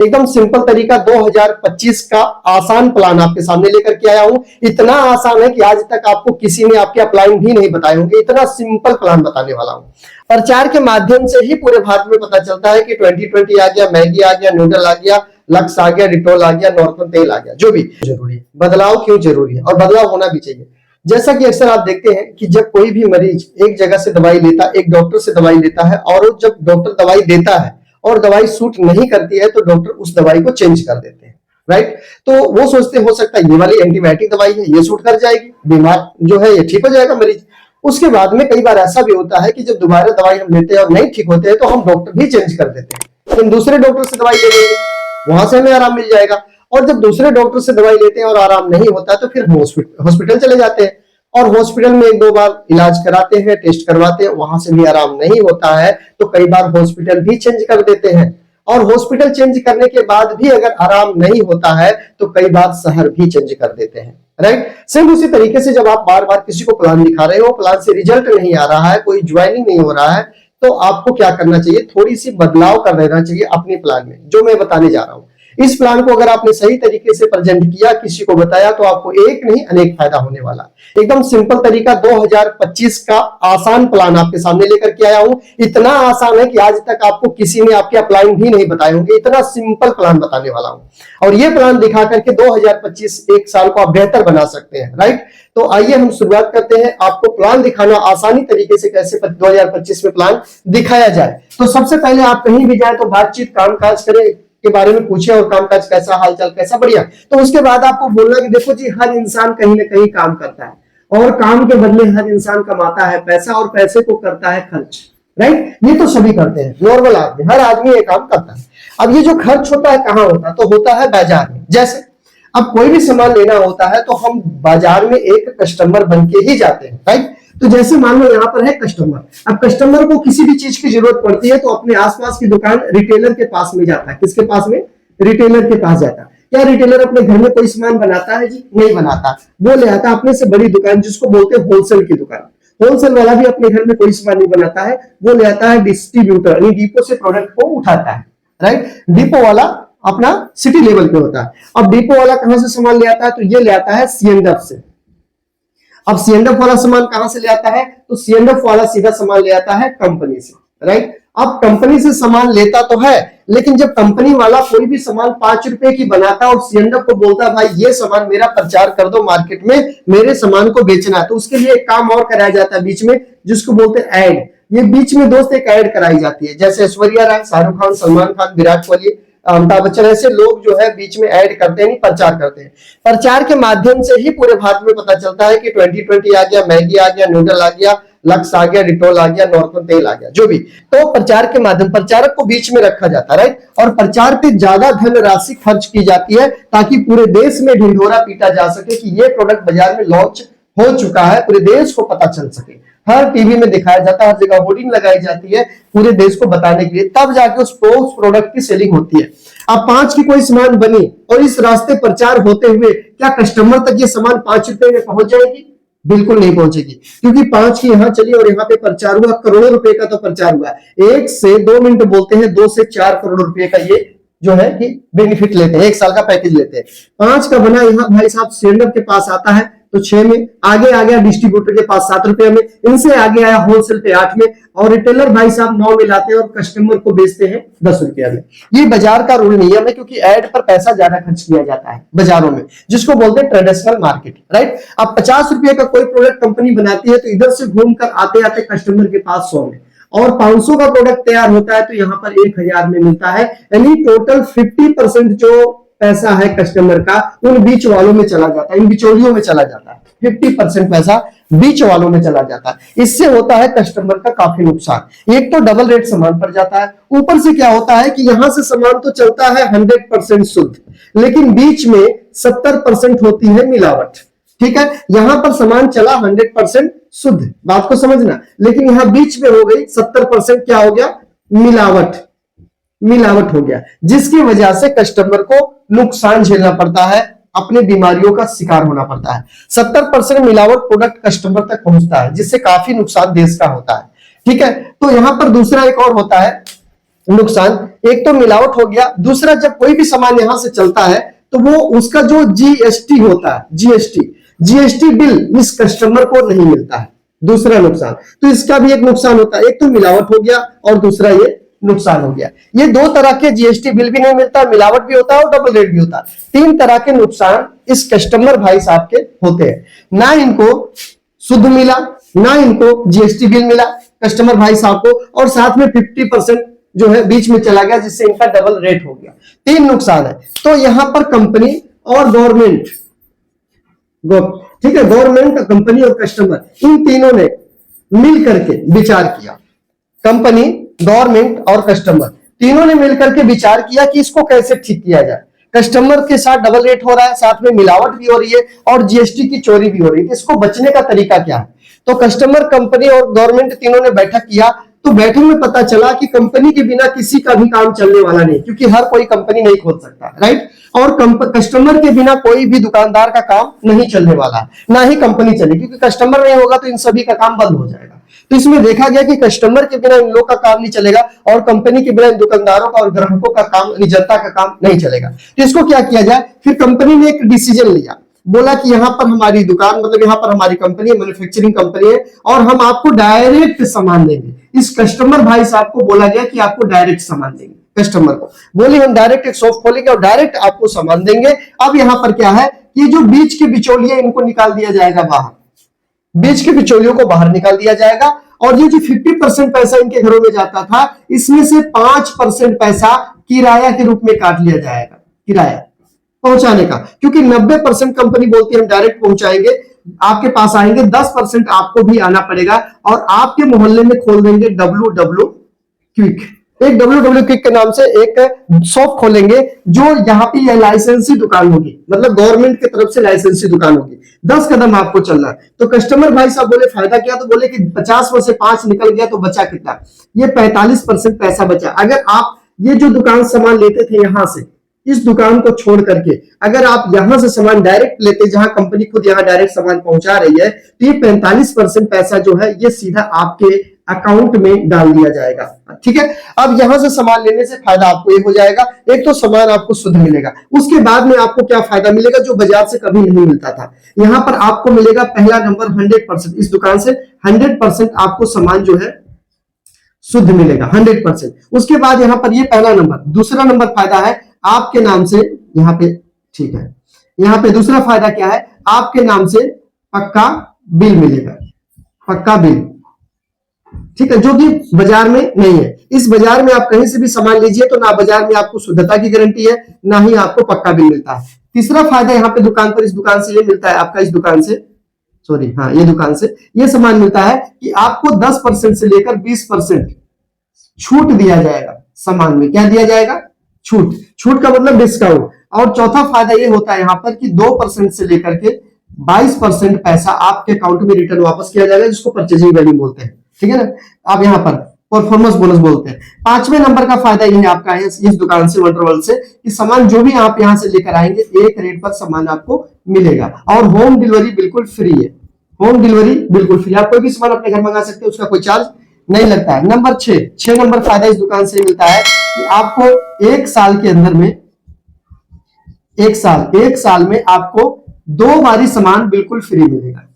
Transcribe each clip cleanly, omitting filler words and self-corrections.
एकदम सिंपल तरीका 2025 का आसान प्लान आपके सामने लेकर के आया हूं। इतना आसान है कि आज तक आपको किसी ने आपके अपलाइन भी नहीं बताए होंगे, इतना सिंपल प्लान बताने वाला हूं। प्रचार के माध्यम से ही पूरे भारत में पता चलता है कि 2020 आ गया, मैगी आ गया, नूडल आ गया, लक्स आ गया, डिटोल आ गया, नॉर्थन तेल आ गया, जो भी जरूरी है। बदलाव क्यों जरूरी है और बदलाव होना भी चाहिए। जैसा कि अक्सर आप देखते हैं कि जब कोई भी मरीज एक जगह से दवाई लेता है, एक डॉक्टर से दवाई लेता है, और जब डॉक्टर दवाई देता है और दवाई सूट नहीं करती है तो डॉक्टर उस दवाई को चेंज कर देते हैं, राइट। तो वो सोचते हो सकता है ये वाली एंटीबायोटिक दवाई है, ये सूट कर जाएगी, बीमार जो है ये ठीक हो जाएगा मरीज। उसके बाद में कई बार ऐसा भी होता है कि जब दोबारा दवाई हम लेते हैं और नहीं ठीक होते हैं तो हम डॉक्टर भी चेंज कर देते हैं, तो दूसरे डॉक्टर से दवाई ले लेंगे, वहां से हमें आराम मिल जाएगा। और जब दूसरे डॉक्टर से दवाई लेते हैं और आराम नहीं होता तो फिर हॉस्पिटल चले जाते हैं और हॉस्पिटल में 1-2 बार इलाज कराते हैं, टेस्ट करवाते हैं, वहां से भी आराम नहीं होता है तो कई बार हॉस्पिटल भी चेंज कर देते हैं। और हॉस्पिटल चेंज करने के बाद भी अगर आराम नहीं होता है तो कई बार शहर भी चेंज कर देते हैं, राइट। सेम उसी तरीके से जब आप बार बार किसी को प्लान दिखा रहे हो, प्लान से रिजल्ट नहीं आ रहा है, कोई ज्वाइनिंग नहीं हो रहा है, तो आपको क्या करना चाहिए, थोड़ी सी बदलाव कर देना चाहिए अपने प्लान में, जो मैं बताने जा रहा हूं। इस प्लान को अगर आपने सही तरीके से प्रेजेंट किया, किसी को बताया, तो आपको एक नहीं अनेक फायदा होने वाला। एकदम सिंपल तरीका 2025 का आसान प्लान आपके सामने लेकर के आया हूं। इतना आसान है कि आज तक आपको किसी ने आपके अपलाइन भी नहीं बताए होंगे, इतना सिंपल प्लान बताने वाला हूं। और ये प्लान दिखा करके 2025 एक साल को आप बेहतर बना सकते हैं, राइट। तो आइए हम शुरुआत करते हैं, आपको प्लान दिखाना आसानी तरीके से कैसे 2025 में प्लान दिखाया जाए। तो सबसे पहले आप कहीं भी जाए तो बातचीत, कामकाज करें के बारे में पूछे, और कामकाज कैसा, हालचाल कैसा, बढ़िया। तो उसके बाद आपको बोलना कि देखो जी, हर इंसान कहीं ना कहीं काम करता है और काम के बदले हर इंसान कमाता है पैसा और पैसे को करता है खर्च, राइट। ये तो सभी करते हैं, नॉर्मल आदमी, हर आदमी ये काम करता है। अब ये जो खर्च होता है कहाँ होता है, तो होता है बाजार में। जैसे अब कोई भी सामान लेना होता है तो हम बाजार में एक कस्टमर बन के ही जाते हैं, राइट। तो जैसे मान लो यहाँ पर है कस्टमर, अब कस्टमर को किसी भी चीज की जरूरत पड़ती है तो अपने आसपास की दुकान रिटेलर के पास में जाता है। किसके पास में, रिटेलर के पास जाता है। क्या रिटेलर अपने घर में कोई सामान बनाता है जी, नहीं बनाता, वो ले आता अपने से बड़ी दुकान जिसको बोलते हैं होलसेल की दुकान। होलसेल वाला भी अपने घर में कोई सामान नहीं बनाता है, वो ले आता है डिस्ट्रीब्यूटर, यानी डिपो से प्रोडक्ट को उठाता है, राइट। डिपो वाला अपना सिटी लेवल पे होता है। अब डिपो वाला कहां से सामान ले आता है, तो ये ले आता है सीएनडीएफ से। अब सीएनडीएफ वाला सामान कहां से ले आता है, तो सीएनडीएफ वाला सीधा सामान ले आता है कंपनी से, राइट। अब कंपनी से सामान लेता तो है, लेकिन जब कंपनी वाला कोई भी सामान 5 रुपए की बनाता और सीएनडीएफ को बोलता है भाई ये सामान मेरा प्रचार कर दो मार्केट में, मेरे सामान को बेचना है, तो उसके लिए एक काम और कराया जाता है बीच में, जिसको बोलते हैं एड। ये बीच में दोस्त एक एड कराई जाती है, जैसे ऐश्वर्या राय, शाहरुख खान, सलमान खान, विराट कोहली, अमिताभ बच्चन, ऐसे लोग जो है बीच में ऐड करते हैं, प्रचार करते हैं। प्रचार के माध्यम से ही पूरे भारत में पता चलता है कि 2020 आ गया, मैगी आ गया, नूडल आ गया, लक्स आ गया, डिटोल आ गया, नॉर्थन तेल आ गया, जो भी। तो प्रचार के माध्यम, प्रचारक को बीच में रखा जाता है, राइट। और प्रचार पे ज्यादा धनराशि खर्च की जाती है ताकि पूरे देश में ढिंढोरा पीटा जा सके कि ये प्रोडक्ट बाजार में लॉन्च हो चुका है, पूरे देश को पता चल सके। हर टीवी में दिखाया जाता है, हर जगह होर्डिंग लगाई जाती है पूरे देश को बताने के लिए, तब जाके उस प्रोडक्ट की सेलिंग होती है। अब 5 की कोई सामान बनी और इस रास्ते प्रचार होते हुए क्या कस्टमर तक ये सामान 5 रुपए में पहुंच जाएगी? बिल्कुल नहीं पहुंचेगी, क्योंकि 5 की यहां चली और यहाँ पे प्रचार हुआ, करोड़ों रुपए का तो प्रचार हुआ। 1 से 2 मिनट बोलते हैं, 2 से 4 करोड़ रुपए का ये जो है कि बेनिफिट लेते हैं, 1 साल का पैकेज लेते हैं। 5 का बना यहाँ भाई साहब सेंडर के पास आता है तो 6 में, आगे आ गया डिस्ट्रीब्यूटर के पास 7 रुपए में, इनसे आगे आया होलसेल पे 8 में, और रिटेलर भाई साहब 9 में लाते हैं और कस्टमर को बेचते हैं 10 रुपया में। ये बाजार का रूल नियम है, क्योंकि एड पर पैसा ज्यादा खर्च किया जाता है बाजारों में, जिसको बोलते हैं ट्रेडिशनल मार्केट, राइट। अब 50 रुपए का कोई प्रोडक्ट कंपनी बनाती है तो इधर से घूमकर आते आते कस्टमर के पास 100 में, और 500 का प्रोडक्ट तैयार होता है तो यहाँ पर 1000 में मिलता है। यानी टोटल 50% जो पैसा है कस्टमर का उन बीच वालों में चला जाता है, इन बिचौलियों में चला जाता है। 50% पैसा बीच वालों में चला जाता है। इससे होता है कस्टमर का काफी नुकसान। एक तो डबल रेट सामान पड़ जाता है, ऊपर से क्या होता है कि यहां से सामान तो चलता है 100% शुद्ध, लेकिन बीच में 70% होती है मिलावट, ठीक है। यहां पर सामान चला 100% शुद्ध, बात को समझना, लेकिन यहां बीच में हो गई 70% क्या हो गया, मिलावट हो गया, जिसकी वजह से कस्टमर को नुकसान झेलना पड़ता है, अपने बीमारियों का शिकार होना पड़ता है। 70% मिलावट प्रोडक्ट कस्टमर तक पहुंचता है, जिससे काफी नुकसान देश का होता है, ठीक है। तो यहां पर दूसरा एक और होता है नुकसान। एक तो मिलावट हो गया, दूसरा जब कोई भी सामान यहां से चलता है तो वो उसका जो जीएसटी होता है, जीएसटी बिल इस कस्टमर को नहीं मिलता है, दूसरा नुकसान। तो इसका भी एक नुकसान होता है, एक तो मिलावट हो गया और दूसरा ये नुकसान हो गया। ये दो तरह के जीएसटी बिल भी नहीं मिलता, मिलावट भी होता है और डबल रेट भी होता है। तीन तरह के नुकसान इस कस्टमर भाई साहब के होते हैं। ना इनको शुद्ध मिला, ना इनको जीएसटी बिल मिला कस्टमर भाई साहब को, और साथ में 50% जो है बीच में चला गया, जिससे इनका डबल रेट हो गया। तीन नुकसान है। तो यहां पर कंपनी और गवर्नमेंट, ठीक है, गवर्नमेंट, कंपनी और कस्टमर, इन तीनों ने मिल करके विचार किया। कंपनी, गवर्नमेंट और कस्टमर तीनों ने मिलकर के विचार किया कि इसको कैसे ठीक किया जाए। कस्टमर के साथ डबल रेट हो रहा है, साथ में मिलावट भी हो रही है और जीएसटी की चोरी भी हो रही है। इसको बचने का तरीका क्या है? तो कस्टमर, कंपनी और गवर्नमेंट तीनों ने बैठक किया। तो बैठक में पता चला कि कंपनी के बिना किसी का भी काम चलने वाला नहीं, क्योंकि हर कोई कंपनी नहीं खोल सकता, राइट। और कस्टमर के बिना कोई भी दुकानदार का काम नहीं चलने वाला, ना ही कंपनी चलेगी, क्योंकि कस्टमर नहीं होगा तो इन सभी का काम बंद हो जाएगा। तो इसमें देखा गया कि कस्टमर के बिना इन लोग का काम नहीं चलेगा और कंपनी के बिना इन दुकानदारों का और ग्राहकों का काम, जनता का काम नहीं चलेगा। तो इसको क्या किया जाए? फिर कंपनी ने एक डिसीजन लिया, बोला कि यहां पर हमारी दुकान, मतलब यहां पर हमारी कंपनी है, मैन्युफैक्चरिंग कंपनी है, और हम आपको डायरेक्ट सामान देंगे। इस कस्टमर भाई साहब को बोला गया कि आपको डायरेक्ट सामान देंगे। कस्टमर को बोले हम डायरेक्ट एक शॉप खोलेंगे और डायरेक्ट आपको सामान देंगे। अब यहां पर क्या है कि जो बीच के बिचौलिए, इनको निकाल दिया जाएगा बाहर, बीच के बिचौलियों को बाहर निकाल दिया जाएगा। और ये जो 50% पैसा इनके घरों में जाता था, इसमें से 5% पैसा किराया के रूप में काट लिया जाएगा, किराया पहुंचाने का। क्योंकि 90% कंपनी बोलती है हम डायरेक्ट पहुंचाएंगे, आपके पास आएंगे, 10% आपको भी आना पड़ेगा। और आपके मोहल्ले में खोल देंगे WW क्विक, एक WW क्विक के नाम से एक शॉप खोलेंगे, जो यहाँ पे यह लाइसेंसी दुकान होगी, मतलब गवर्नमेंट की तरफ से लाइसेंसी दुकान होगी। 10 कदम आपको चलना है। तो कस्टमर भाई साहब बोले फायदा क्या? तो बोले कि 50 में से 5 निकल गया तो बचा कितना? ये 45% पैसा बचा। अगर आप ये जो दुकान सामान लेते थे यहां से, इस दुकान को छोड़ करके अगर आप यहां से सामान डायरेक्ट लेते, जहां कंपनी खुद यहां डायरेक्ट सामान पहुंचा रही है, तो ये 45% पैसा जो है ये सीधा आपके अकाउंट में डाल दिया जाएगा, ठीक है। अब यहां से सामान लेने से फायदा आपको एक हो जाएगा, एक तो सामान आपको शुद्ध मिलेगा। उसके बाद में आपको क्या फायदा मिलेगा जो बाजार से कभी नहीं मिलता था? यहां पर आपको मिलेगा पहला नंबर 100%, इस दुकान से 100% आपको सामान जो है शुद्ध मिलेगा, 100%। उसके बाद यहां पर ये पहला नंबर। दूसरा नंबर फायदा है आपके नाम से, यहां पे, ठीक है, यहां पे दूसरा फायदा क्या है? आपके नाम से पक्का बिल मिलेगा, पक्का बिल, ठीक है, जो कि बाजार में नहीं है। इस बाजार में आप कहीं से भी सामान लीजिए तो ना बाजार में आपको शुद्धता की गारंटी है, ना ही आपको पक्का बिल मिलता है। तीसरा फायदा यहाँ पे दुकान पर, इस दुकान से ये मिलता है आपका, इस दुकान से, सॉरी, हाँ, ये दुकान से ये सामान मिलता है कि आपको 10% से लेकर 20% छूट दिया जाएगा सामान में। क्या दिया जाएगा? छूट। छूट का मतलब डिस्काउंट। और चौथा फायदा ये होता है यहाँ पर कि 2% से लेकर के 22% पैसा आपके अकाउंट में रिटर्न वापस किया जाएगा, जिसको परचेजिंग वैल्यू बोलते हैं, ठीक है ना। आप यहाँ पर परफॉर्मेंस बोनस बोलते हैं। 5वें नंबर का फायदा ये आपका है इस दुकान से, वंडरवर्ल्ड से, कि सामान जो भी आप यहाँ से लेकर आएंगे एक रेट पर सामान आपको मिलेगा। और होम डिलीवरी बिल्कुल फ्री है, होम डिलीवरी बिल्कुल फ्री। आप कोई भी सामान अपने घर मंगा सकते हैं, उसका कोई चार्ज नहीं लगता है। नंबर 6 नंबर फायदा इस दुकान से मिलता है कि आपको 1 साल के अंदर में, एक साल में आपको 2 बारी सामान बिल्कुल फ्री मिलेगा।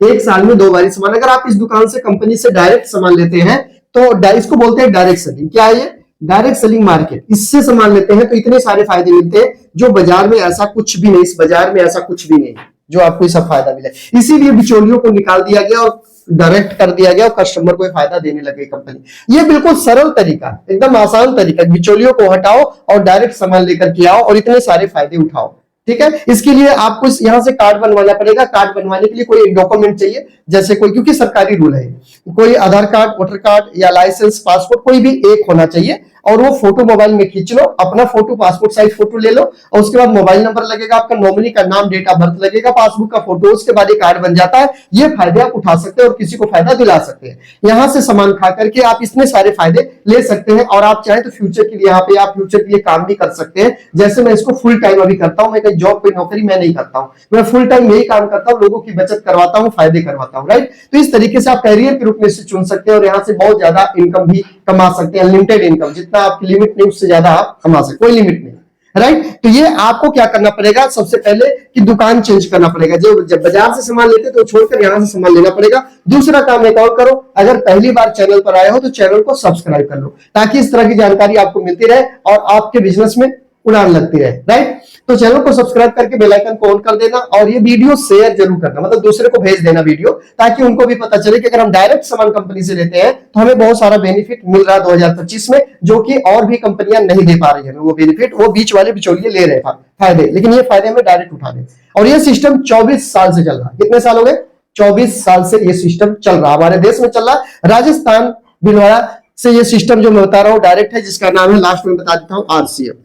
1 साल में 2 बारी सामान। अगर आप इस दुकान से, कंपनी से डायरेक्ट सामान लेते हैं तो इसको बोलते हैं डायरेक्ट सेलिंग। क्या है ये? Direct selling market. इससे सामान लेते हैं तो इतने सारे फायदे मिलते हैं जो बाजार में ऐसा कुछ भी नहीं, इस बाजार में ऐसा कुछ भी नहीं जो आपको ये सब फायदा मिले। इसीलिए बिचौलियों को निकाल दिया गया और डायरेक्ट कर दिया गया और कस्टमर को फायदा देने लगे कंपनी। ये बिल्कुल सरल तरीका, एकदम आसान तरीका, बिचौलियों को हटाओ और डायरेक्ट सामान लेकर के आओ और इतने सारे फायदे उठाओ, ठीक है। इसके लिए आपको यहां से कार्ड बनवाना पड़ेगा। कार्ड बनवाने के लिए कोई एक डॉक्यूमेंट चाहिए, जैसे कोई, क्योंकि सरकारी रूल है, कोई आधार कार्ड, वोटर कार्ड या लाइसेंस, पासपोर्ट, कोई भी एक होना चाहिए। और वो फोटो मोबाइल में खींच लो, अपना फोटो, पासपोर्ट साइज फोटो ले लो, और उसके बाद मोबाइल नंबर लगेगा, आपका नॉमिनी का नाम, डेट ऑफ बर्थ लगेगा, पासबुक का फोटो, उसके बाद ये कार्ड बन जाता है। ये फायदे आप उठा सकते हैं और किसी को फायदा दिला सकते हैं। यहाँ से सामान खा करके आप इतने सारे फायदे ले सकते हैं। और आप चाहे तो फ्यूचर के लिए, यहाँ पे आप फ्यूचर के लिए काम भी कर सकते हैं। जैसे मैं इसको फुल टाइम अभी करता हूँ, मैं कहीं जॉब पे नौकरी मैं नहीं करता हूँ, मैं फुल टाइम यही काम करता हूँ, लोगों की बचत करवाता हूँ, फायदे करवाता हूँ, राइट। तो इस तरीके से आप कैरियर के रूप में इसे चुन सकते हैं और यहाँ से बहुत ज्यादा इनकम भी कमा सकते हैं, अनलिमिटेड इनकम, जितना आपकी लिमिट नहीं उससे ज्यादा आप कमा सकते, कोई लिमिट नहीं, राइट। तो ये आपको क्या करना पड़ेगा, सबसे पहले कि दुकान चेंज करना पड़ेगा। जो जब बाजार से सामान लेते तो छोड़कर यहां से सामान लेना पड़ेगा। दूसरा काम एक और करो, अगर पहली बार चैनल पर आए हो तो चैनल को सब्सक्राइब कर लो, ताकि इस तरह की जानकारी आपको मिलती रहे और आपके बिजनेस में उड़ान लगती रहे, राइट। तो चैनल को सब्सक्राइब करके बेल आइकन को ऑन कर देना और ये वीडियो शेयर जरूर करना, मतलब दूसरे को भेज देना वीडियो, ताकि उनको भी पता चले कि अगर हम डायरेक्ट सामान कंपनी से लेते हैं तो हमें बहुत सारा बेनिफिट मिल रहा है 2025 में, जो कि और भी कंपनियां नहीं दे पा रही है वो बेनिफिट, वो बीच वाले बिचौलिए ले रहे फायदे, लेकिन ये फायदे में डायरेक्ट उठा दे। और ये सिस्टम 24 साल से चल रहा है। कितने साल हो गए? 24 साल से ये सिस्टम चल रहा है, हमारे देश में चल रहा है। राजस्थान भिलवाड़ा से ये सिस्टम जो मैं बता रहा हूं डायरेक्ट है, जिसका नाम है, लास्ट में बता देता हूं, RCM,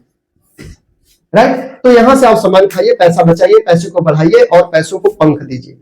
राइट। तो यहां से आप सामान खाइए, पैसा बचाइए, पैसे को बढ़ाइए और पैसों को पंख दीजिए।